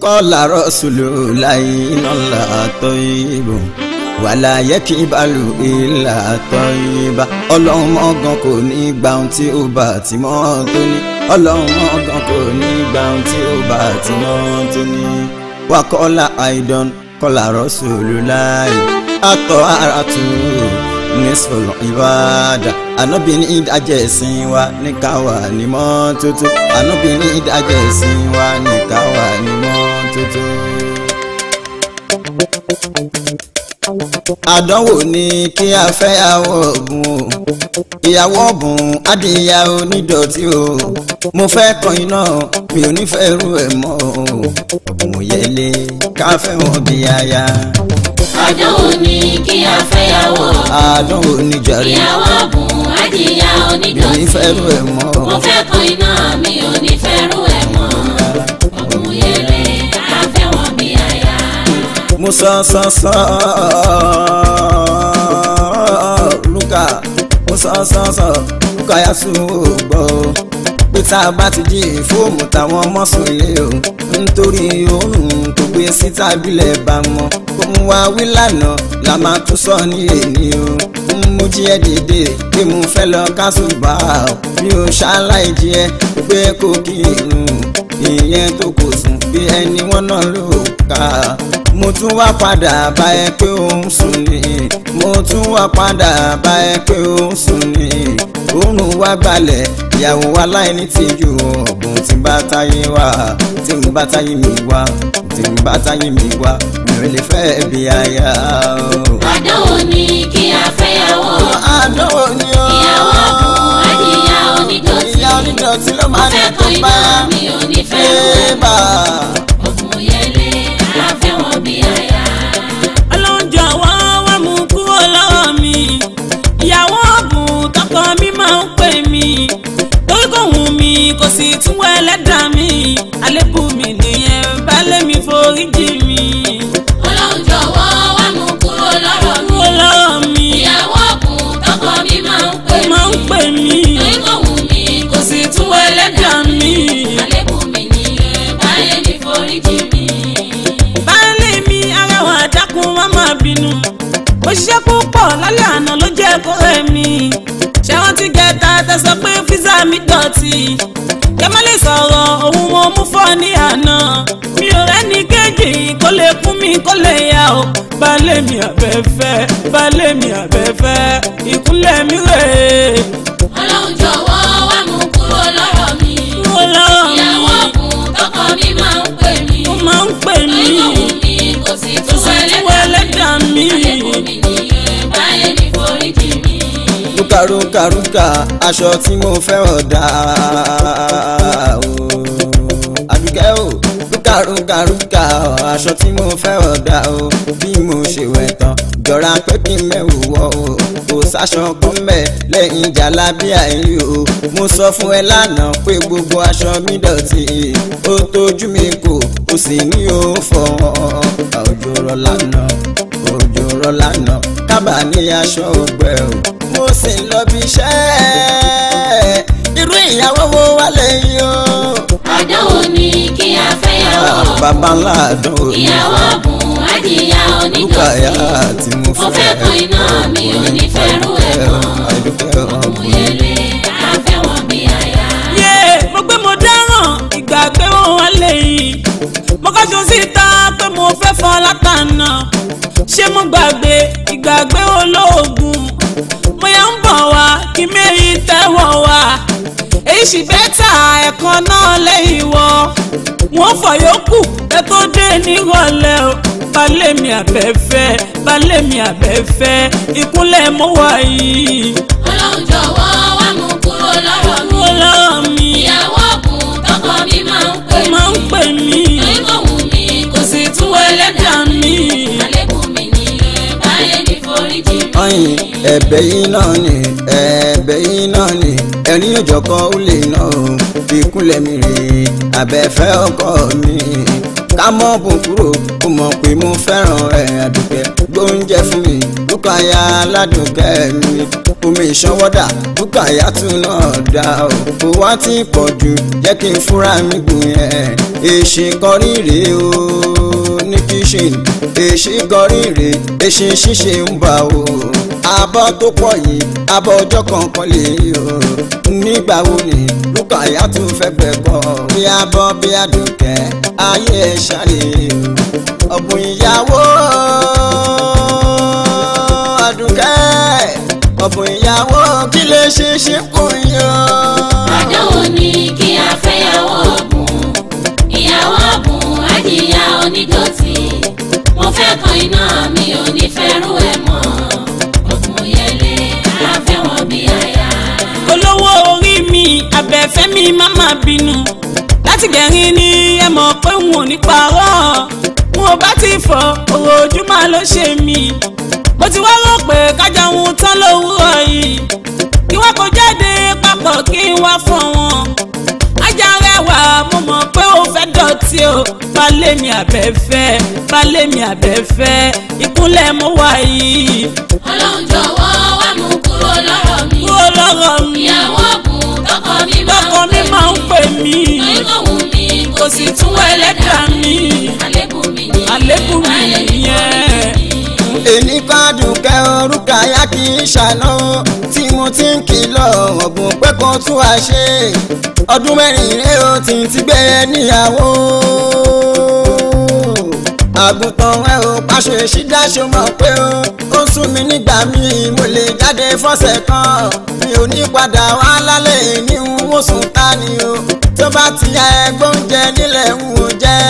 Qala rasulullahi innallaha tayyibun wala yakibalu illa tayyiba. Ọlọ́run mọ́gàn kò ní gba ohun tí ó bá ti mọ́ tó ní. Ọlọ́run mọ́gàn kò ní gba ohun tí ó bá ti mọ́ tó ní. Wa qala aidan qala rasulullahi at-ta'atu nisful ibada. Ànábì ní ìdájọ́ ẹ̀sìn wa ní ká wà ní mọ́tótó. Ànábì ní ìdájọ́ ẹ̀sìn wa ní ká wà ní mọ́tótó. Àdánwò ni kí a fẹ́ Ìyàwó Obun o. Ìyàwó Obun adìyà onídọ̀tí o. Mo fẹ́ kan iná mi ò ní fẹ́ rú ẹ̀ mọ́ o. Mo yẹlé ká fẹ́ wọn bí aya. Àdánwò ni kí a fẹ́ Ìyàwó Obun. Àdánwò ni jàre. Ìyàwó Obun adìyà onídọ̀tí. Mi ò ní fẹ́ rú ẹ̀ mọ́. Mo fẹ́ kan iná mi ò ní fẹ́ rú ẹ̀ mọ́. Mo yẹlé ká fẹ́ wọn bí aya. Mo sọ Luka, mo sọ Luka yà sùn gbọ́ pé tá a bá ti jí fóòmù táwọn ọmọ sùn lé o nítorí oòrùn tó gbé sí tábìlẹ̀ bá mọ́ kó ń wá wí lánàá la máa tún sọ ní èní o. Mo jí ẹ dìde pé mo fẹ́ lọ kásùbà mi ò ṣaláì jí ẹ pé kò kí irun ìyẹn tó kò sùn bí ẹni wọ́n náà ló kà. Mo tún wá padà bá ẹ pé ó ń sùn ní. Mo tún wá padà bá ẹ pé ó ń sùn ní. Oòrùn wá gbalẹ̀ ìyàwó wa láìní tìjú ọ̀bùn tí bá táyé wá tí mo bá táyé mi wá tí mo bá táyé mi wá mi ò lè fẹ́ bí aya o. Àdánwò ni kí a fẹ́ Ìyàwó Obun. Àdánwò ni o. Ìyàwó Obun adìyà onídọ̀tí. Ìyá onídọ̀tí ló máa ń tó bá. Mo fẹ́ kan iná mi ò ní fẹ́ rú ẹ̀ mọ́. Obun yẹlé ká fẹ́ wọn bí aya. Ọlọ́run jọ̀wọ́ wá mú kúrò lọ́wọ́ mi. Ìyàwó Obun tọkọ mi máa ń pè mí. Torí kò wù mí kò sì tún wọ ẹlẹ́dàá mi. Àlébù mi nìyẹn baálé mi foríjì mi. Ọlọ́run jọ̀wọ́ wá mú kúrò lọ́rọ̀ mi. Kúrò lọ́wọ́ mi. Ìyàwó Obun tọkọ mi máa ń pè mí. Máa ń pè mí. Torí kò wù mí kò sì tún wọ ẹlẹ́dàá mi. Àlébù mi nìyẹn baálé mi foríjì mi. Baálé mi arẹwà dákun má má bínú. Mo ṣiṣẹ́ púpọ̀ lálẹ́ àná ló jẹ́ kó rẹ̀ mí. Ṣé wọ́n ti gẹ̀ta tẹ sọ pé físà mi dọ̀tí? Kẹ́ má lè sọ̀rọ̀ òun mo mú fọ́ ní àná. Mi ò rẹ́ni kejì kó lè kún mi kó lè yá o. Baálé mi àbẹ̀fẹ́, baálé mi àbẹ̀fẹ́, ìkúnlẹ̀ mi rèé. Ọlọ́run jọ̀wọ́ wá mú kúrò lọ́rọ̀ mi. Kúrò lọ́rọ̀ mi. Ìyàwó Obun tọkọ mi máa ń pè mí. Ó máa ń pè mí. Torí kò wù mí kò sì tún wọ ẹlẹ́dàá mi. Àlébù mi nìyẹn baálé mi foríjì mi. Rúkà aṣọ tí mo fẹ́ ọ̀dà o. Àdùkẹ́ o. Rúkà aṣọ tí mo fẹ́ ọ̀dà o. Bí mo ṣe wẹ̀ tán jọra pé kí n mẹ́wù wọ̀ o. Kò sáṣọ kan mẹ́ lẹ́yìn jàlábíà yìí o. Mo sọ fún ẹ lánàá pé gbogbo aṣọ mi dọ̀tí. Ó tójú mi kò ó sì ní ó fọ̀ òjò rọ̀ lánàá kábà ní aṣọ ọgbẹ́ o. Mo sì lọ bí iṣẹ́ irú ìyàwó wo wà lẹ́yìn o. Àdánwò ni kí a fẹ́ Ìyàwó Obun. Bàbá ńlá àdánwò ni. Ìyàwó Obun adìyà Lúkà yá onídọ̀tí. tí mo Mo fẹ́ kan iná mi ò ní fẹ́ rú ẹ̀ mọ́. Mo yẹlé ká fẹ́ wọn bí aya. Yé mo gbé mo dáràn ìgbàgbé wọn wá lẹ́yìn. Mo kọ́ṣọ́ síta pé mo fẹ́ fọ́ látànà. Ṣé mo gbàgbé ìgbàgbé olóògùn? Mo yà ń bọ̀ wá kí mẹ́rin tẹ́wọ̀ wá. Èyí sì bẹ́tà ẹ̀kan náà lẹ́yìn wọ. Wọ́n fọ̀ yókù ẹ tó dé nírọ̀lẹ́ o. Baálé mi àbẹ̀fẹ́, baálé mi àbẹ̀fẹ́, ìkúnlẹ̀ mo wà yìí. Ọlọ́run jọ̀wọ́ wá mú kúrò lọ́rọ̀ mi. Kúrò lọ́rọ̀ mi. Ìyàwó Obun tọkọ mi máa ń pè mí. Máa ń pè mí. Torí kò wù mí kò sì tún wọ ẹlẹ́dàá mi. Àlébù mi nìyẹn baálé mi foríjì mi. Ọyìn ẹ̀bẹ̀ yìí náà ni ẹni òjọ̀kọ́ ó lè ná o. Ìkúnlẹ̀ mi rèé àbẹ̀fẹ́ ọkọ mi. Ká mọ́ bùn kúrò ó mọ̀ pé mo fẹ́ràn ẹ̀ Àdùkẹ́. Gbóúnjẹ fún mi Rúkàyà Aládùkẹ́ mi. Omi ìṣanwọ́dà Rúkàyà tún náà dá o. Kò wá tí pọ̀ jù jẹ́ kí n fúnra mi gùn yẹn. èsì kọríire o ní kíṣìn èsì kọríire èsì ṣíṣe ń bà o abọ́ tó pọ̀ yìí abọ́ ọjọ́ kankan lè o nígbà wo ni Rúkàyà tún fẹ́ gbẹ̀gbọ́ bí abọ́ bí Àdùkẹ́ ayé ẹ̀ ṣàlẹ̀ o ọ̀bùn ìyàwó Àdùkẹ́ ọ̀bùn ìyàwó kí lè ṣe ṣe kún yín. àdánwò ni kí a fẹ́yàwó ọ̀bùn ìyàwó ọ̀bùn àjíyá onídọ̀tí mo fẹ́ kan iná mi ò ní fẹ́rù ẹ̀ mọ́ ọ̀bùn yẹlé àfẹ́wọ̀n bí aya. olówó orí mi abẹ́fẹ́ mi má má bínú láti gẹ̀rín ní ẹ mọ̀ pé n ò ní parọ́ n ò bá ti fọ òrò ojúmọ́ ló ṣe mí mo ti wá rò pé kájà ń tán lówùrọ̀ yìí kí wọ́n kó jáde papọ̀ kí n wá fọ̀ wọ́n ajá rẹwà mo mọ̀ pé ó fẹ́ dọ̀tí o balẹ̀ mi abẹ́fẹ́ balẹ̀ mi abẹ́fẹ́ ìkúnlẹ̀ mo wà yìí. Ọlọ́run jọ̀wọ́ wá mú kúrò lọ́rọ̀ mi ìyàwó ọ̀bùn tọkọ mi máa ń pè mí ìkọ̀wù mi kò sì tún ẹlẹ́dàá mi àlébù mi nìyẹn. èní kádùnkẹ́ Rúkàyà kì í ṣàná tí mo ti ń kìlọ̀ ọ̀bùn pé kò tún wá ṣe ọdún mẹ́rin rẹ̀ ó ti gbé níyàwó àgùntàn ẹ ò pàṣẹ ìṣídáṣọ mọ̀ pé ó sún mi nígbà míì mo lè jáde fọ́sẹ̀ kan mi ò ní padà wá lálẹ́ ní n ó sùn ta ni o tó bá ti ya ẹgbẹ́ oúnjẹ nílẹ̀ ń wò jẹ́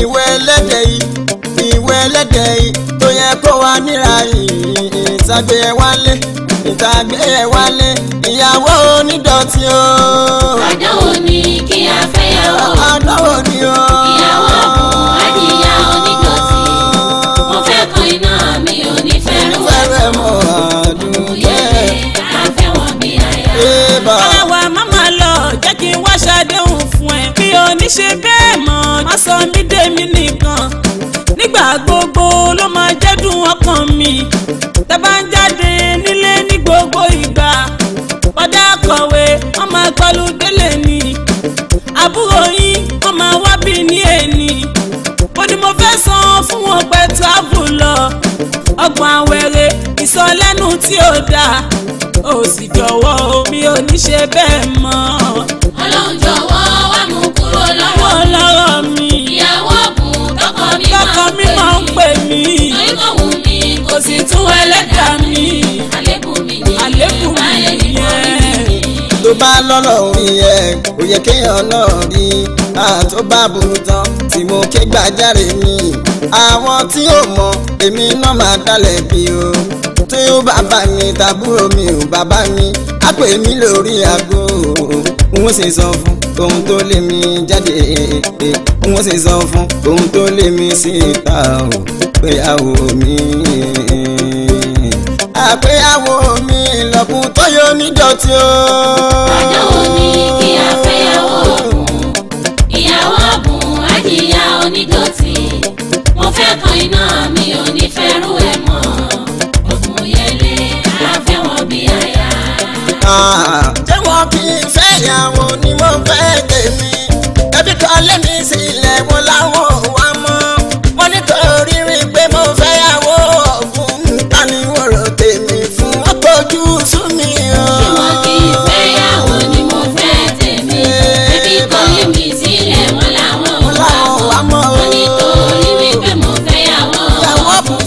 ìwé ẹlẹ́dẹ̀ yìí tó yẹ kó wá níra yìí ìtàgbé ẹ wálé ìyàwó onídọ̀tí o. àdánwò ni kí a fẹ́yàwó àdánwò ni o. ìyàwó ọ̀bùn àjíyá onídọ̀tí mo fẹ́ kan iná mi ò ní fẹ́rù ẹ̀ mọ́ Àdùkẹ́ àfẹ́wọ̀n bí aya. àwa máma lọ jẹ́ kí n wá ṣàdéhùn fún ẹ mi ò ní ṣe bẹ́ẹ̀ mọ́ má sọ mí dèmi nìkan nígbà gbogbo ló máa jẹ́dùn ọkàn mi tẹ́ bá ń jáde nílé ní gbogbo ìgbà bọ́dá kọ̀wé wọ́n máa gbọ́lú délé ni àbúrò yín wọ́n máa wá bí ní èní ó ní mo fẹ́ san fún wọn pé travel lọ ọgbọ̀n àwẹ̀rẹ̀ ìsọlẹ́nu tí ó dáa ó sì jọ̀wọ́ mi ò ní ṣe bẹ́ẹ̀ mọ́. Ọlọ́run jọ̀wọ́ wá mú kúrò lọ́rọ̀ mi ìyàwó ọ̀bùn tọkọ mi máa ń pè mí ìkọ̀wù mi kò sì tún ẹlẹ́dàá mi àlébù mi nìyẹn. tó bá lọ́rọ̀ orí ẹ̀ kò yẹ kéèyàn náà rí tó bá burú tán tí mo ké gbàjáre mi àwọn tí ó mọ èmi náà máa dálẹ̀ bí o tí ó bàbá mi tàbúrò mi ò bàbá mi á pè mí lórí aago n ó sì sọ fún ohun tó lé mi jáde n ó sì sọ fún ohun tó lé mi síta o péyàwó mi àpéyàwó mi lọ́kùn tó yọ nídọ̀tí o. àdánwò ni kí a fẹ́yàwó ọ̀bùn ìyàwó ọ̀bùn àjíyá onídọ̀tí mo fẹ́ kan iná mi ò ní fẹ́rù ẹ̀ mọ́ ọ̀bùn yẹlé àfẹ́wọ̀n bí aya. jẹ́ wọn kì í fẹ́yàwó ni mo fẹ́ tèmi ẹbí kan lé mi sílẹ̀ wọn láwọn ò wá mọ́ wọn nítorí rí pé mo fẹ́yàwó ọ̀bùn ta ni wọ́n rò tèmi fún ọ̀pọ̀jù sún mi o. ṣé wọn kì í fẹ́yàwó ni mo fẹ́ tèmi ẹbí kan lé mi sílẹ̀ wọn láwọn ò wá mọ́ wọn nítorí rí pé mo fẹ́yàwó ọ̀bùn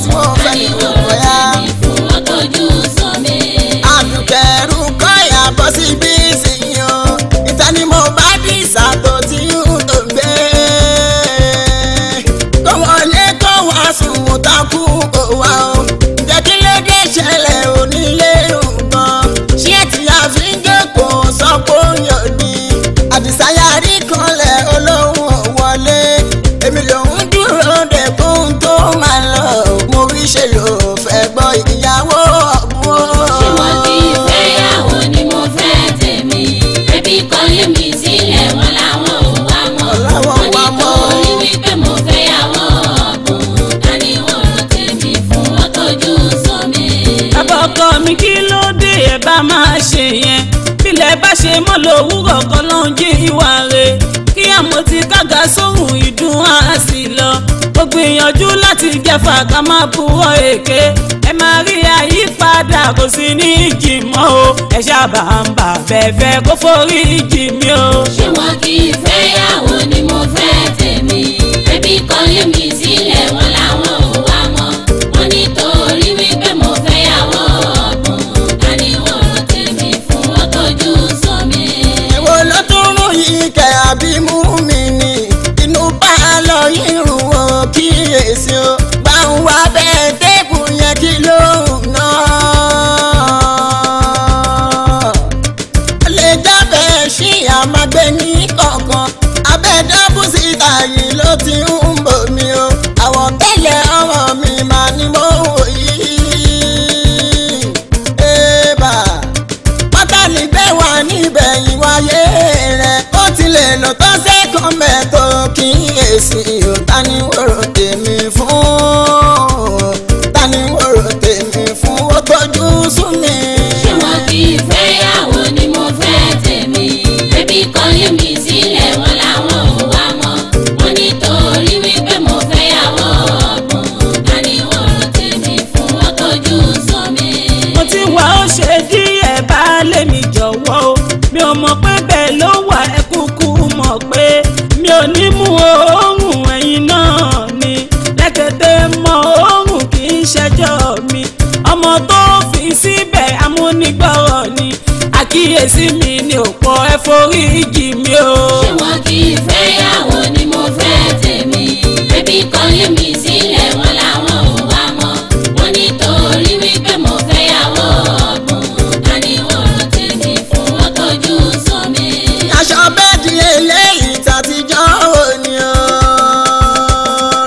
ta ni wọ́n rò tèmi fún ọ̀pọ̀jù sún mi. Àdùkẹ́ Rúkàyà bọ́ síbí ìsìn o ìta ni mo bá dì sàtò tí ń tó gbé kó wọlé kó wá sùn takú kó wá o jẹ́ kí lédè ṣẹlẹ̀ onílé nǹkan ṣé tí a fi ń dẹ́kun sọ́kò yọ̀ ni àdìsáyàrí kanlẹ̀ olóhùn wọlé èmi lòún dúró dẹ̀kun tó máa lọ mo rí ṣe lò fẹ́ gbọ́ ìyàwó ọ̀bùn o. ṣé wọn kì í fẹ́yàwó ni mo fẹ́ tèmi ẹbí kan lé mi sílẹ̀ wọn láwọn ò wá mọ́ wọn nítorí wípé mo fẹ́yàwó ọ̀bùn ta ni wọ́n rò tèmi fún ọ̀tọ́jú sómi. bàbá ọkọ mi kí ló dé ẹ bá máa ṣe yẹn bílẹ̀ bá ṣe mọ́ lówùrọ̀ kan ló ń jí ìwà rẹ̀ sóhun ìdùn á sì lọ. Mo gbìyànjú láti jẹ́fà ká má buwọ́ èké. Ẹ máa rí àyípadà kò sí ní ìjìmọ́ o. Ẹ ṣáàbà ń bà bẹ́ẹ̀ kó forí jì mí o. Ṣé wọn kì í fẹ́ yàwó ni mo fẹ́ tèmi? Ẹbí kọ́lé mi sílẹ̀ wọn làwọn ò wá mọ́. Wọ́n nítorí wípé mo fẹ́ yàwó ọ̀bùn. Ta ni wọ́n rò tèmi fún wọn tójú sómi? Èwo ló tún mú yìí kẹ́ àbí mú mi ni? Inú bá lọ irun o kíyèsí o. Bá ń wá bẹ́ẹ̀ dẹ́kun yẹn kí ló ń ná. Lè jábẹ́ ṣí àmàgbé ní kọ̀ọ̀kan. Abẹ́dábù síta yìí ló ti ń bò mí o. Àwọn tẹ́lẹ̀ ọmọ mi máa ní mò ń wò yìí. Ébà pátá níbẹ̀ wà níbẹ̀ ìwáyé rẹ̀. Ó ti lè lò tó sẹ́kọ̀ọ́ mẹ́tò kíyèsí o. Ta ni wòrò tèmi fún? Ta ni wòrò tèmi fún? Ó tọ́jú sún mi. Ṣé wọn kì í fẹ́ yàwó ni mo fẹ́ tèmi? Ẹbí kọ́lé mi sílẹ̀ wọn làwọn ò wá mọ́. Wọ́n nítorí wípé mo fẹ́ yàwó ọ̀bùn. Ta ni wọ́n rò tèmi fún wọn tójú sómi? Mo ti wà ó ṣe díẹ̀ baálé mi jọ̀wọ́ o. Mi ò mọ̀ pé bẹ́ẹ̀ ló wà ẹ kúkú mọ̀ pé mi ò ní mú oorun ẹ̀yin náà ni. Lẹ́kẹ̀tẹ̀ mọ oorun kì í ṣẹjọ́ mi. Ọmọ tó fi síbẹ̀ amúnigbọ̀rọ̀ ni. Àkíyèsí mi ni òpó ẹ forí jì mí o. Ṣé wọn kì í fẹ́ yàwó ni mo fẹ́ tèmi? Ẹbí kọ́lé mi sílẹ̀ wọn làwọn ò wá mọ́. Wọ́n nítorí wípé mo fẹ́ yàwó ọ̀bùn. Ta ni wọ́n rò tèmi fún wọn tójú sómi? Aṣọ bẹ́ẹ̀dì eléyìí tàtijọ́ òní o.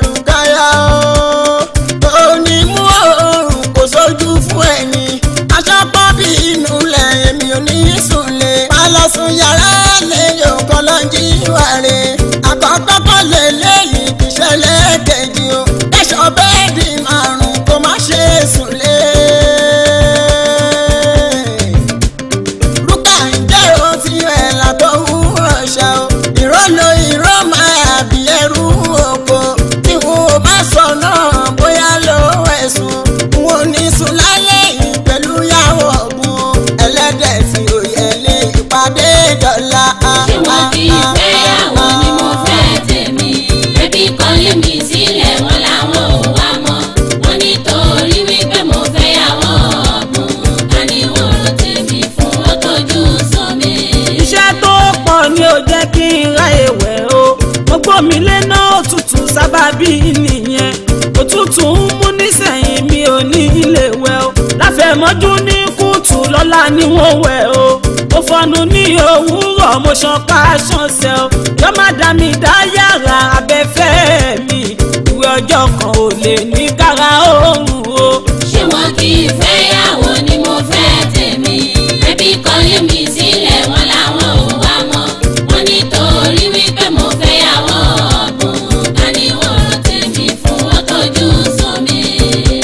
Rùkáyà o. Òní mú oòrùn kò sójú fún ẹni. Aṣọ pọ́bì inú lẹ̀ èmi ò ní sùnlé. Má lọ sùn yàrá lẹ́yìn ọ̀kan lọ jí wàre. Àkọ́kọ́ kọ́ lè léyìí kì í ṣẹlẹ̀ kejì o. Aṣọ bẹ́ẹ̀dì márùn-ún kò má ṣe sùnlé. Rúkà ń jẹ́ òtí ẹ̀ látọ̀ wúrọ̀ ṣá o. Ìrọ́lò ìrọ́ máa bí ẹrú oko. Tí wọn ò bá sọ náà bóyá ló ẹ̀sùn. Wọn ò ní sùn lálẹ́ yìí pẹ̀lú yàwó ọ̀bùn. Ẹlẹ́dẹ̀ tí ò yẹ lé ìpàdé dọ̀la. Ṣé wọn kì í fẹ́ yàwó ni mo fẹ́ tèmi? Ẹbí kọ́lé mi sílẹ̀ wọn làwọn ò wá mọ́. Wọ́n nítorí wípé mo fẹ́ yàwó ọ̀bùn. Ta ni wọ́n rò tèmi fún wọn tójú sómi? Iṣẹ́ tó pọ̀ ni ò jẹ́ kí n ráyè wẹ̀ o. Mo gbómi léná òtútù sábàbí nìyẹn. Òtútù ń mú nísẹ̀yìn mi ò ní ilé wẹ̀ o. Láfẹ̀mọ́jú ní kùtù lọ́la ni wọ́n wẹ̀ o. Mo fọnu ní òwúrọ̀ mo ṣan ká ṣànṣẹ́ o. Yọ má dá mi dá yàrá abẹ́fẹ́ mi. Ìwé ọjọ́ kan ò lè ní kára òórùn o. Ṣé wọn kì í fẹ́ yàwó ni mo fẹ́ tèmi? Ẹbí kọ́lé mi sílẹ̀ wọn làwọn ò wá mọ́. Wọ́n nítorí wípé mo fẹ́ yàwó ọ̀bùn. Ta ni wọ́n rò tèmi fún wọn tójú sómi?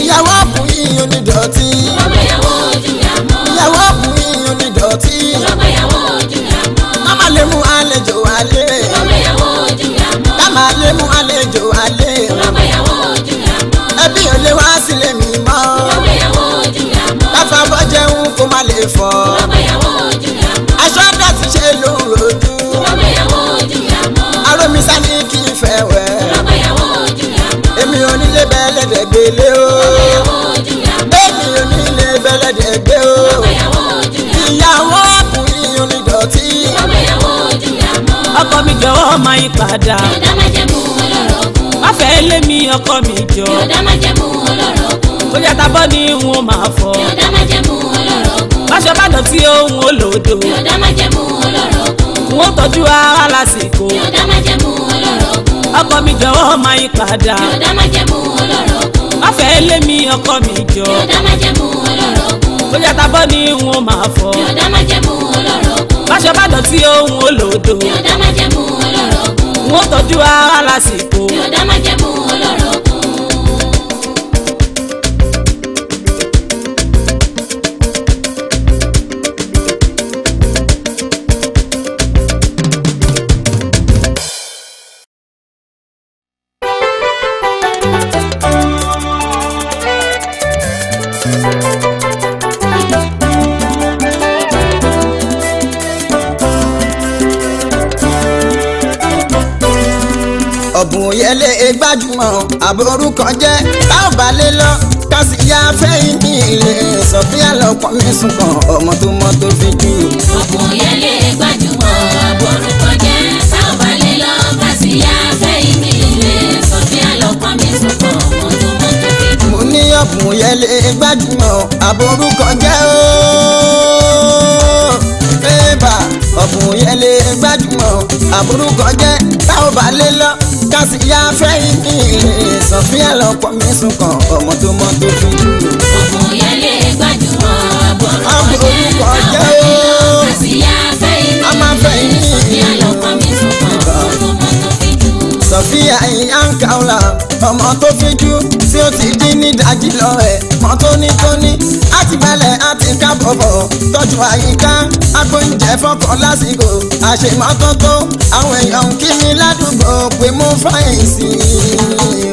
Ìyàwó ọkùnrin onídọ̀tí. Ọlọ́gbà yàwó ojú yà mọ́. Ìyàwó ọkùnrin onídọ̀tí. Ọlọ́gbà yàwó ojú yà mọ́. Máma lè mú àlejò wálé. Ọlọ́gbà yàwó ojú yà mọ́. Máma lè mú àlejò wálé. Ọlọ́gbà yàwó ojú yà mọ́. Ẹbí ò lè wá sílé mi mọ́. Ọlọ́gbà yàwó ojú yà mọ́. Káfá bọ́ jẹun kó má lè fọ́. Ọlọ́gbà yàwó ojú yà mọ́. Aṣọ dọ̀tí ṣe ló ń rojú. Ọlọ́gbà yàwó ojú yà mọ́. Arómisá ní kí n fẹ́ wẹ̀. Ọlọ́gbà yàwó ojú yà mọ́. Èmi ò nílé bẹ́lẹ́dẹ̀ gbélé o. Ọlọ́gbà yàwó ojú yà mọ́. Èmi ò nílé bẹ́lẹ́dẹ̀ gbé o. Ọlọ́gbà yàwó ojú yà mọ́. Ìyàwó ọkùnrin onídọ̀tí. Ọlọ́gbà yàwó ojú yà mọ́. Ọkọ mi jọ̀wọ́ máa yí padà. Yọ̀dá má jẹ́ mú ọlọ́rọ̀gùn. Má fẹ́ lé mi ọkọ mi jọ. Yọ̀dá má jẹ́ mú ọlọ́rọ̀gùn. Ó yá tabọ́ ni n ó máa fọ. Yọ̀dá má jẹ́ mú ọlọ́rọ̀gùn. Máṣọ bá dọ̀tí ohun olódo. Yọ̀dá má jẹ́ mú ọlọ́rọ̀gùn. N ó tọ́jú ara lásìkò. Yọ̀dá má jẹ́ mú ọlọ́rọ̀gùn. Ọkọ mi jọ̀wọ́ máa yí padà. Yọ̀dá má jẹ́ mú ọlọ́rọ̀gùn. Má fẹ́ lé mi ọkọ mi jọ. Yọ̀dá má jẹ́ mú ọlọ́rọ̀gùn. Ó yá tabọ́ ni n ó máa fọ. Yọ̀dá má jẹ́ mú ọlọ́rọ̀gùn. Máṣọ bá dọ̀tí ohun olódo. Yọ̀dá má jẹ́ mú ọlọ́rọ̀gùn. N ó tọ́jú ara lásìkò. Yọ̀dá má jẹ́ mú ọlọ́rọ̀gùn. ọ̀bùn òyẹlé gbajúmọ̀ àbórúkọ jẹ́ tá ò bá lé lọ kásìyà fẹ́yìn ní ilé Sofia lọ́pọ̀ mi sùn kan ọmọ tó mọ́ tó fi jù. ọ̀bùn òyẹlé gbajúmọ̀ àbórúkọ jẹ́ tá ò bá lé lọ kásìyà fẹ́yìn ní ilé Sofia lọ́pọ̀ mi sùn kan ọmọ tó mọ́ tó fi jù. mo ní ọ̀bùn òyẹlé gbajúmọ̀ àbórúkọ jẹ́ ooo bébà ọ̀bùn òyẹlé gbajúmọ̀ àbórúkọ jẹ́ tá ò bá lé lọ kásìyà fẹ́yìn ní ilé Sofia lọ́pọ̀ mi sùn kan ọmọ tó mọ́ tó fi jù. ọ̀bùn òyẹlé gbajúmọ̀ àbórúkọ àbórúkọ jẹ́ jẹ́ ooo kásìyà fẹ́yìn ní ilé Sofia lọ́pọ̀ mi sùn kan ọmọ tó mọ́ tó fi jù. Sofia Iyankaula ọmọ tó fijú tí ó ti dín ní dájí lọ ẹ̀ mọ́ tónítóní àti balẹ̀ àti kábọ̀bọ̀ tọ́jú àyíká agbóúnjẹ fọ́kàn lásìkò àṣemọ́tótó àwọn èèyàn kí mi ládùúgbò pé mo fáyìn sí i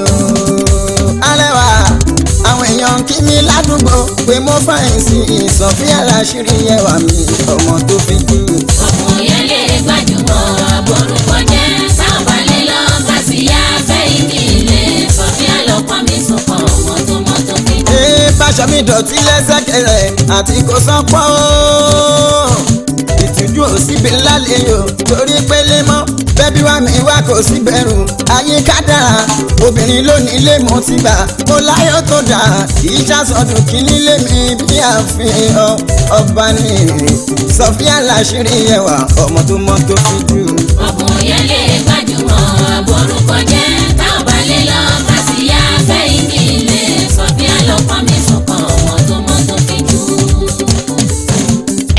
alẹ́wà àwọn èèyàn kí mi ládùúgbò pé mo fáyìn sí i Sofia láṣírí ẹwà mi ọmọ tó fijú. ọ̀bùn òyẹlé gbajúmọ̀ àbórúkọ jẹ́ táwọn balẹ̀ lọ kásìyà fẹ́yìn ní ilé Sofia lọ́pọ̀ mi sùn kan ọmọ tó mọ́ tó fi jù. báṣọ mi dọ̀tí lẹ́sẹ̀kẹrẹ àti kò sọ́pọ̀ ìtújú ò síbi lálejò torí pélé mọ́ bẹ́bí wá mi wá kò sí bẹ̀rù àyíká dára obìnrin lónìí lè mọ́ ti gbà ó láyọ̀ tó dà kì í ṣàṣọdún kí nílé mi bí àfihàn ọba ní Sofia láṣírí ẹwà ọmọ tó mọ́ tó fi jù. ọ̀bùn òyẹlé gbajúmọ̀ àbórúkọ jẹ́ táwọn balẹ̀ lọ kásìyà fẹ́yìn ní ilé Sofia lọ́pọ̀ mi sùn kan ọmọ tó mọ́ tó fi jù.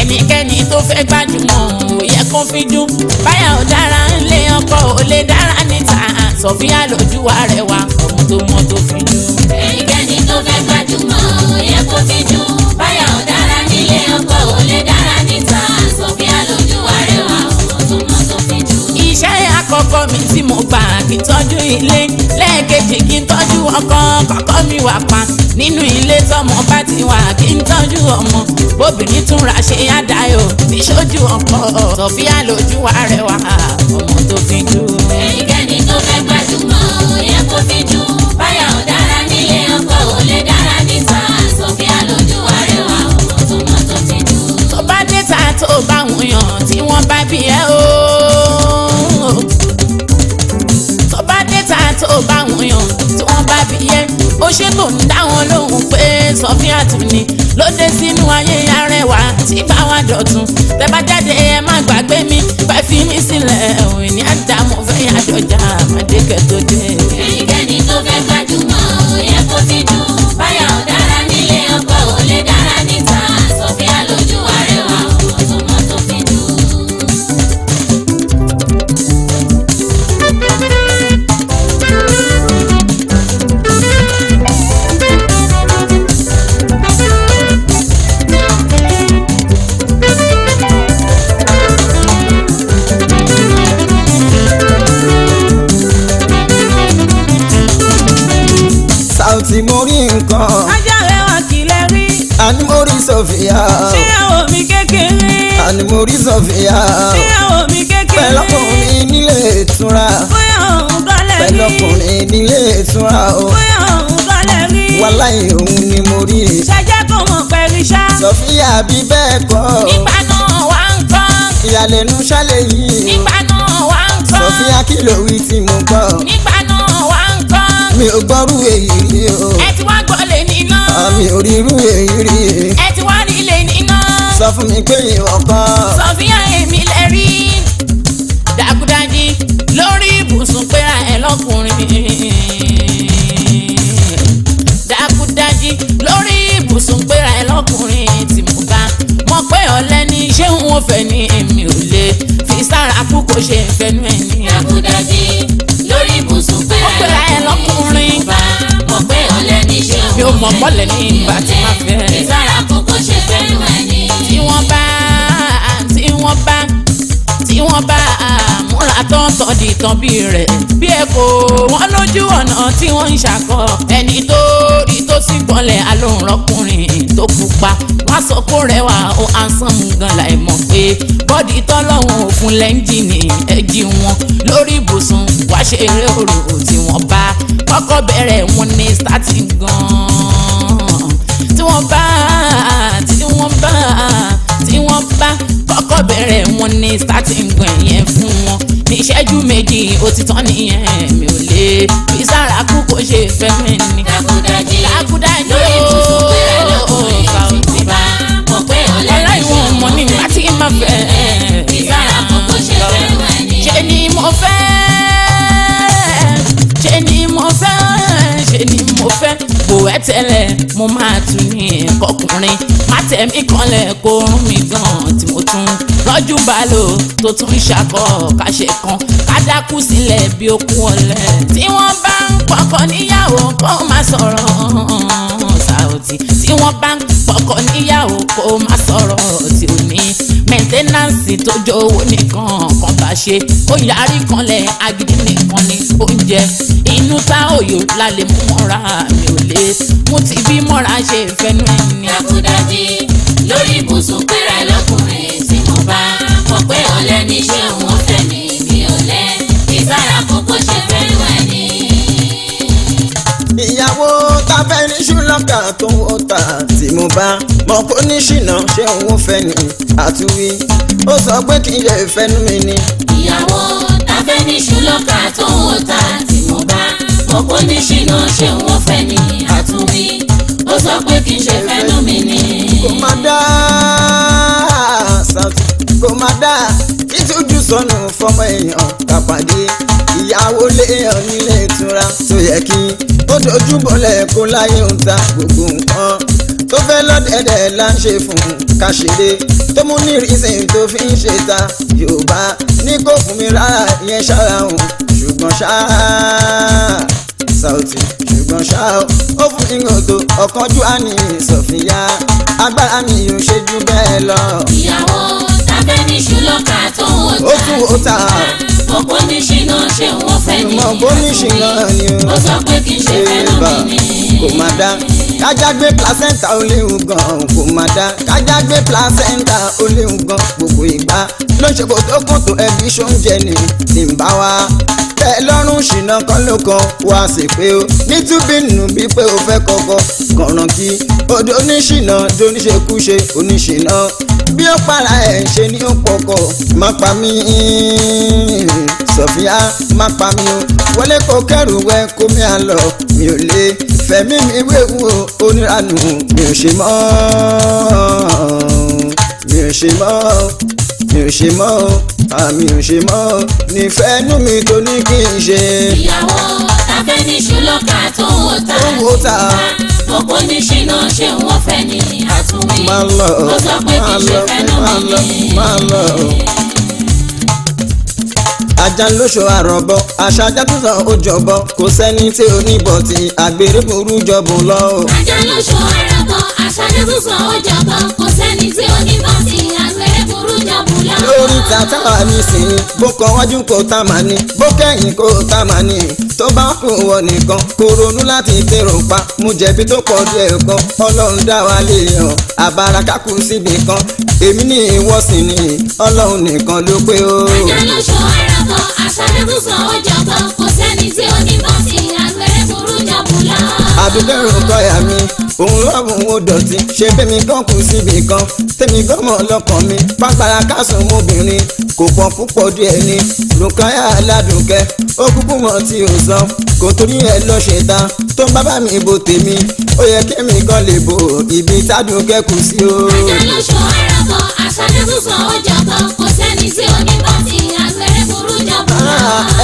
ẹnikẹ́ni tó fẹ́ gbajúmọ̀ ò yẹ kó fi jú báyà ò dára ńlé ọkọ ò lè dára níta Sofia lójú arẹwà ọmọ tó mọ́ tó fi jú. ẹnikẹ́ni tó fẹ́ gbajúmọ̀ ò yẹ kó fi jù báyà ò dára nílé ọkọ ò lè dára níta Sofia lójú arẹwà ọmọ tó mọ́ tó fi jù. iṣẹ́ àkọ́kọ́ mi tí mo gbà kí n tọ́jú ilé lẹ́ẹ̀kejì kí n tọ́jú ọkọ kọ́kọ́ mi wà pa nínú ilé tọ́mọ bá ti wà kí n tọ́jú ọmọ bóbìnrin tún ra ṣe àdáyò níṣojú ọkọ Sofia lójú arẹwà ọmọ tó fi jù. ẹnikẹ́ni tó fẹ́ gbajúmọ̀ ò yẹ kó fi jù báyà ò dára nílé ọkọ ò lè dára níta Sofia lójú arẹwà ọmọ tó mọ́ tó fi jù. tó bá dé ta tó bá wọn yàn tí wọ́n bá bí ẹ o tó bá dé ta tó bá wọn yàn tí wọ́n bá bí ẹ ó ṣe tó ń dá wọn lóhùn pé Sofia tún ni ló dé sínú ayé arẹwà tí bá wà dọ̀tun tẹ bá jáde ẹ má gbàgbé mi pẹ́ fi mí sílẹ̀ òun ní àdàmú fẹ́ yàdọ̀jà àmàdékẹ́ tó dé. ẹnikẹ́ni tó fẹ́ gbajúmọ̀ ò yẹ kó fi jù báyà ò dára nílé ọkọ ò lè dára níta Sofia lójú arẹwà ọmọ tó mọ́ tó fi jù. Sauti mo rí nǹkan ajá rẹwà kìlẹ̀ rí àní mo rí Sofia ṣéyàwó mi kékeré àní mo rí Sofia ṣéyàwó mi kékeré pẹ̀lọ́kùnrin nílé ìtura bóyá òun kọ́lẹ̀ rí pẹ̀lọ́kùnrin nílé ìtura o bóyá òun kọ́lẹ̀ rí wàláhì òun ni mo rí ṣẹjẹ́ kò mọ̀ pẹ̀lú ṣá Sofia bí bẹ́ẹ̀ kọ́ nígbà náà wà ń kọ́ ìyàlẹ́nu ṣálẹ̀ yìí nígbà náà wà ń kọ́ Sofia kí ló wí tí mo gbọ́ nígbà náà wà ń kọ́ mi ò gbọ́rú èyí rí o ẹ ti wá gbọ́lé níná mi ò rí irú èyí rí ẹ ti wá nílé níná sọ fún mi pé ìwọ kọ́ Sofia èmi lè rí dàgúdájí lórí ibùsùn péra ẹ lọ́kùnrin dàgúdájí lórí ibùsùn péra ẹ lọ́kùnrin tí mo bá mọ̀ pé ọ̀lẹ ni ṣé n ò fẹ́ ni èmi ò lè fi sára kú kó ṣe ìfẹ́nu ẹ̀ ní dàgúdájí lórí ibùsùn péra ẹ lọ́kùnrin mọ̀ pé ọ̀lẹ ní ṣé mi ò mọ̀ bọ́lẹ̀ ní ìgbà tí máa fẹ́ ìsára kókó ṣe fẹ́nu ẹ̀ ní. tí wọ́n bá múra tọ́tọ̀ di tán bí rẹ̀ bí ẹ kò wọ́n lójú ọ̀nà tí wọ́n ń ṣàkọ ẹni tó rí tó sì gbọ́nlẹ̀ alóhùn rọ́kùnrin tó pupa wọ́n sọ kó rẹwà ó ansán gan láì mọ̀ pé bọ́dì tọ́lọ́hún òfun lẹ́ńjìnì ẹ̀jì wọn lórí ibùsùn wá ṣe eré òrò tí wọ́n bá kọ́kọ́ bẹ̀rẹ̀ wọn ní starting gan-an tí wọ́n bá kọ́kọ́ bẹ̀rẹ̀ wọn ní starting gan yẹn fún wọn ní ìṣẹ́jú méjì ó ti tán nìyẹn mi ò lè fi sára kú kó ṣe fẹ́ mi ní. dákúdájí lórí ìtúsùn péré lọ́kùnrin tí bá mọ̀ pé ọ̀lẹ́ ọ̀la ìwọ̀n mọ̀ ní ìgbà tí mà fẹ́. fi sára kú kó ṣe fẹ́ wẹ̀ ní. ṣe ni mo fẹ́ bò ẹ́ tẹ́lẹ̀ mo máa tún ní ẹ̀kọ́kùnrin má tẹ̀mí kanlẹ̀ kó rún mi gan tí mo tún rọ́jú bá lò tó tún ṣàkọ́ káṣe kan ká dákú sílẹ̀ bí okun ọ̀lẹ tí wọ́n bá ń pọkọ níyàwó kó má sọ̀rọ̀ Saoty tí wọ́n bá ń pọkọ níyàwó kó má sọ̀rọ̀ tí ò ní mẹ́ńtẹ́nánsì tó jọ owó nìkan kan bá ṣe ó yarí kanlẹ̀ agídí nìkan ní oúnjẹ inú tá òyò la lè mú mọ́ra mi ò lè mú ti bí mọ́ra ṣe fẹ́nu ẹni. dákúdájí lórí ibùsùn péré lọ́kùnrin tí mo bá mọ̀ pé ọ̀lẹ́ ní ṣé òun fẹ́ mi ò lẹ́ fi sára kú kó ṣe fẹ́ wẹ̀ ní. ìyàwó tábẹ́ ní ṣùlọ́kà tó ń wò ta tí mo bá mọ̀ pé oníṣìnà ṣé òun fẹ́ ni àtúwí ó sọ pé kí n lè fẹ́nu mi ni. ìyàwó tábẹ́ ní ṣùlọ́kà tó ń wò ta tí mo bá mọ̀ pé oníṣìnà ṣé òun fẹ́ ni àtúwí ó sọ pé kí n ṣe fẹ́nu mi ni. kò má dá Saoty kò má dá ìtújú sọnù fọmọ èèyàn kàpàdé ìyàwó léèyàn nílé ìtura tó yẹ kí ó dojú bọ́lẹ̀ kó láyé ń ta gbogbo nǹkan tó fẹ́ lọ́dẹ̀ẹ̀dẹ̀ là ń ṣe fún káṣeré tó mú ní ìrísìn tó fi ń ṣe ta Yorùbá ní kò fún mi rárá ìyẹn ṣàràhùn ṣùgbọ́n ṣáá Saoty ṣùgbọ́n ṣá ó fún ìgòtò ọ̀kanjú àní Sofia agbára mi ò ṣe jù bẹ́ẹ̀ lọ. ìyàwó tábẹ́ ní ṣùlọ́kà tó ń wò ta ó tún wò ta ọ̀pọ̀ ní ṣìnà ṣé òun fẹ́ ni mọ̀ bó ní ṣìnà ni ó sọ pé kí n ṣe fẹ́nu mi ni. kò má dá kájá gbé placenta ó léwu gan kò má dá kájá gbé placenta ó léwu gan gbogbo ìgbà ló ń ṣe kó tó kún tó ẹbí ṣóúnjẹ ni tí ń bá wa tẹ lọ́rùn ṣìnà kan ló kan wá sí pé ó nítúbí nù bí pé ó fẹ́ kọ́kọ́ kọ̀ràn kí odò oníṣìnà dóníṣekúṣe oníṣìnà bí ó para ẹ̀ ṣe ní ó pọkọ̀ má pa mí Sofia má pa mí o wọlé kó kẹrù wẹ kó mi à lọ mi ò lè fẹ̀mí mi wéwu oníranù mi ò ṣe mọ́ mi ò ṣe mọ́ mi ò ṣe mọ́ àmì ò ṣe mọ́ nífẹ̀ẹ́ nú mi tó ní kí n ṣe. ìyàwó tábẹ́ ní ṣùlọ́kà tó ń wò ta ọ̀pọ̀ ní ṣìnà ṣé òun fẹ́ ni àtúwí ó sọ pé kí n ṣe fẹ́nu mi ni. ajá lóṣù àrọ̀bọ àṣàjà tó sàn ó jọ̀bọ kò sẹ́ni tí ò ní bọ̀ tí àgbèrè burú jọ̀bùn lọ. ajá lóṣù àrọ̀bọ àṣàjà tó sàn ó jọ̀bọ kò sẹ́ni tí ò ní bọ̀ tí àgbèrè burú jọ̀bùn lọ. lórí tata wà nísìnyí bó kọ wájú kó tá màá ní bó kẹ́yìn kó tá màá ní tó bá kú wọ nìkan kó ronú láti tèrò pa mo jẹ̀bi tó pọ̀ díẹ̀ kan ọlọ́run dá wa léèyàn àbára kákú síbi kan èmi ní ìwọ́sìn ni ọlọ́run nìkan ló pé o. ajá lóṣù àrọ̀bọ àṣàjà tó sàn ó jọ̀bọ kò sẹ́ni tí ò ní bọ̀ tí àgbèrè burú jọ̀bùn lọ. àdúgbò kọ́yà mi òun lọ́rùn ó dọ̀tí ṣe bẹ́mi kan kù síbi kan tẹ́mi gan mọ̀ lọ́kàn mi pápára kásùn mọ́bìnrin kò pọ̀ púpọ̀ díẹ̀ ni Rùkáyà Aládùnkẹ́ ó kúkú mọ̀ tí ò sọ kò torí ẹ lọ ṣe ta tó ń bábà mi bo tèmi ó yẹ kémi kan lè bo ibi tádùnkẹ́ kù sí o. ajá lóṣù àrọ̀bọ àṣàjà tó sàn ó jọ̀bọ kò sẹ́ni tí ò ní bọ̀ tí àgbèrè burú jọ̀bùn lọ.